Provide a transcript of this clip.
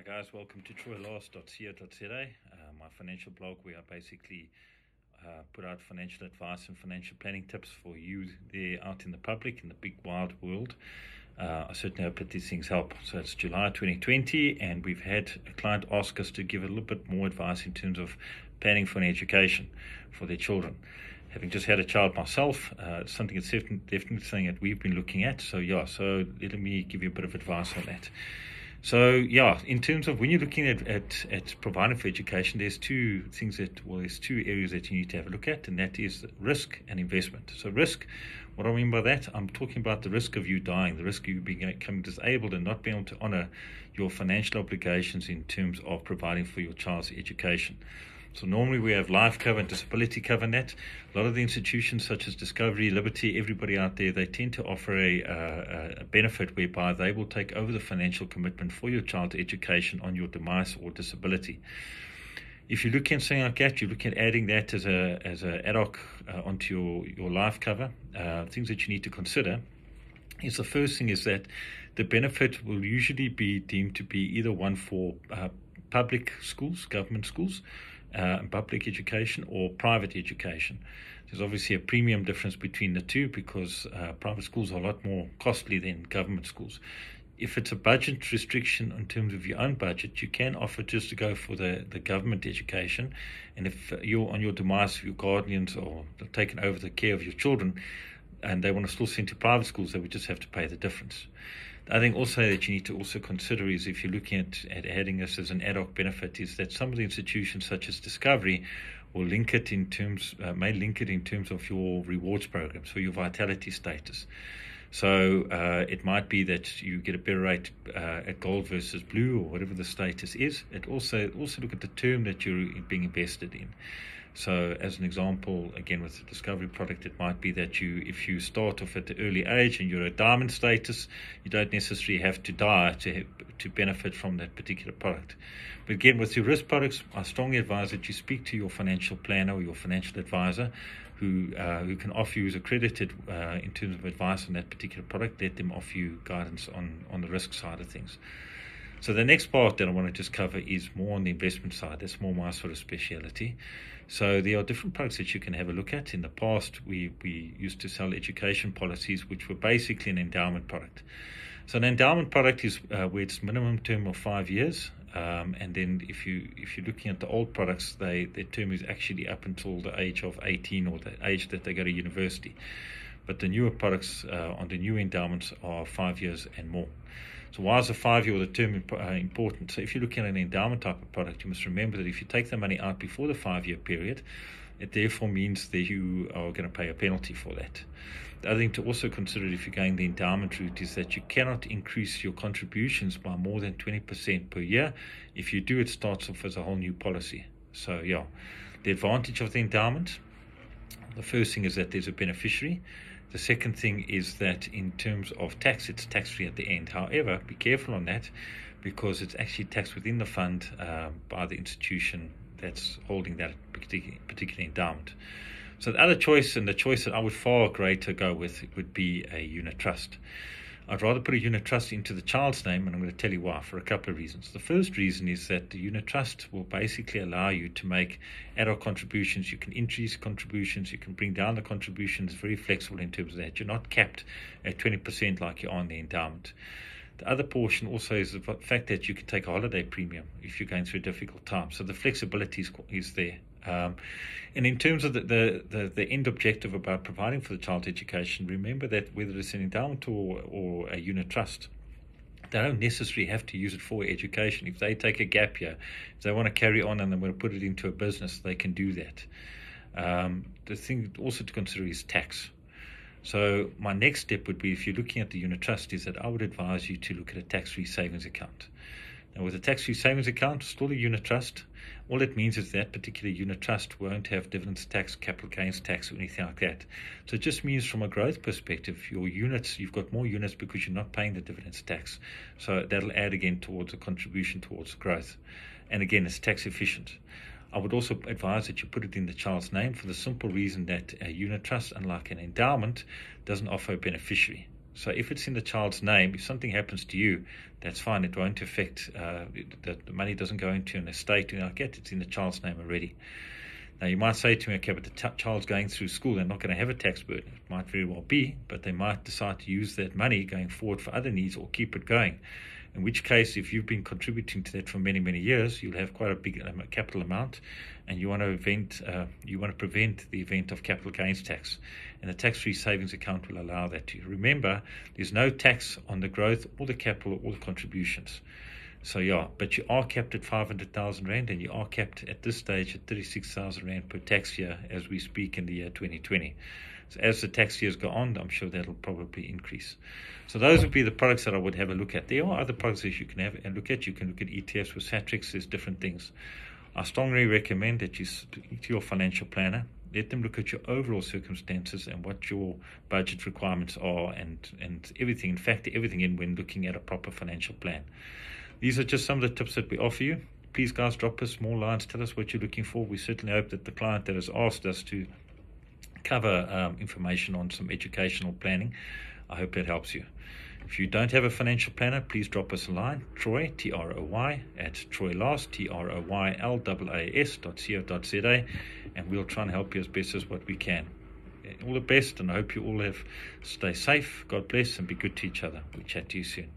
Guys, welcome to troylast.co.za, my financial blog where I basically put out financial advice and financial planning tips for you there out in the public, in the big wide world. I certainly hope that these things help. So it's July 2020 and we've had a client ask us to give a little bit more advice in terms of planning for an education for their children. Having just had a child myself, something that's definitely something that we've been looking at. So let me give you a bit of advice on that. So in terms of when you're looking at providing for education, there's two areas that you need to have a look at, and that is risk and investment. So risk, what I mean by that, I'm talking about the risk of you dying, the risk of you becoming disabled and not being able to honor your financial obligations in terms of providing for your child's education. So normally we have life cover and disability cover net. A lot of the institutions such as Discovery, Liberty, everybody out there, they tend to offer a benefit whereby they will take over the financial commitment for your child's education on your demise or disability. If you're looking at something like that, you're looking at adding that as a ad hoc onto your life cover. Things that you need to consider is the first thing is that the benefit will usually be deemed to be either one for public schools, government schools, public education or private education. There's obviously a premium difference between the two because private schools are a lot more costly than government schools. If it's a budget restriction in terms of your own budget, you can offer just to go for the government education. And if you're on your demise, your guardians or taken over the care of your children and they want to still send to private schools, they would just have to pay the difference. I think also that you need to also consider is if you're looking at adding this as an ad hoc benefit is that some of the institutions such as Discovery will may link it in terms of your rewards programs for your vitality status. So it might be that you get a better rate at gold versus blue or whatever the status is. It also look at the term that you're being invested in. So as an example, again with the Discovery product, it might be that if you start off at the early age and you're a diamond status, you don't necessarily have to die to benefit from that particular product. But again, with your risk products, I strongly advise that you speak to your financial planner or your financial advisor who can offer you as accredited in terms of advice on that particular product. Let them offer you guidance on the risk side of things. So the next part that I want to just cover is more on the investment side. That's more my sort of speciality. So there are different products that you can have a look at. In the past, we used to sell education policies, which were basically an endowment product. So an endowment product is where it's minimum term of 5 years. And then if you're looking at the old products, their term is actually up until the age of 18 or the age that they go to university. But the newer products on the new endowments are 5 years and more. So why is the 5 year or the term important? So if you're looking at an endowment type of product, you must remember that if you take the money out before the 5 year period, it therefore means that you are going to pay a penalty for that. The other thing to also consider if you're going the endowment route is that you cannot increase your contributions by more than 20% per year. If you do, it starts off as a whole new policy. So the advantage of the endowment, the first thing is that there's a beneficiary. The second thing is that in terms of tax, it's tax-free at the end. However, be careful on that because it's actually taxed within the fund by the institution that's holding that particular endowment. So the other choice, and the choice that I would far greater go with, would be a unit trust. I'd rather put a unit trust into the child's name, and I'm going to tell you why, for a couple of reasons. The first reason is that the unit trust will basically allow you to make ad hoc contributions. You can increase contributions, you can bring down the contributions, very flexible in terms of that. You're not capped at 20% like you are on the endowment. The other portion also is the fact that you can take a holiday premium if you're going through a difficult time. So the flexibility is there. And in terms of the end objective about providing for the child's education, remember that whether it's an endowment or a unit trust, they don't necessarily have to use it for education. If they take a gap year, if they want to carry on and they want to put it into a business, they can do that. The thing also to consider is tax. So my next step would be, if you're looking at the unit trust, is that I would advise you to look at a tax-free savings account. Now, with a tax-free savings account, still a unit trust, all it means is that particular unit trust won't have dividends tax, capital gains tax, or anything like that. So it just means from a growth perspective, your units, you've got more units because you're not paying the dividends tax. So that'll add again towards a contribution towards growth. And again, it's tax efficient. I would also advise that you put it in the child's name for the simple reason that a unit trust, unlike an endowment, doesn't offer a beneficiary. So if it's in the child's name, if something happens to you, that's fine. It won't affect, the money doesn't go into an estate. It's in the child's name already. Now, you might say to me, okay, but the child's going through school, they're not going to have a tax burden. It might very well be, but they might decide to use that money going forward for other needs or keep it going. In which case, if you've been contributing to that for many, many years, you'll have quite a big capital amount, and you want to prevent the event of capital gains tax. And the tax-free savings account will allow that to you. Remember, there's no tax on the growth or the capital or the contributions. So yeah, but you are capped at 500,000 Rand, and you are capped at this stage at 36,000 Rand per tax year as we speak in the year 2020. So as the tax years go on, I'm sure that'll probably increase. So those would be the products that I would have a look at. There are other products that you can have and look at. You can look at ETFs with Satrix. There's different things. I strongly recommend that you speak to your financial planner. Let them look at your overall circumstances and what your budget requirements are, and everything, in fact, everything in when looking at a proper financial plan. These are just some of the tips that we offer you. Please, guys, drop us more lines. Tell us what you're looking for. We certainly hope that the client that has asked us to cover information on some educational planning, I hope that helps you. If you don't have a financial planner, please drop us a line, Troy, Troy, at troylas, troylas.co.za, and we'll try and help you as best as what we can. All the best, and I hope you all stay safe. God bless, and be good to each other. We'll chat to you soon.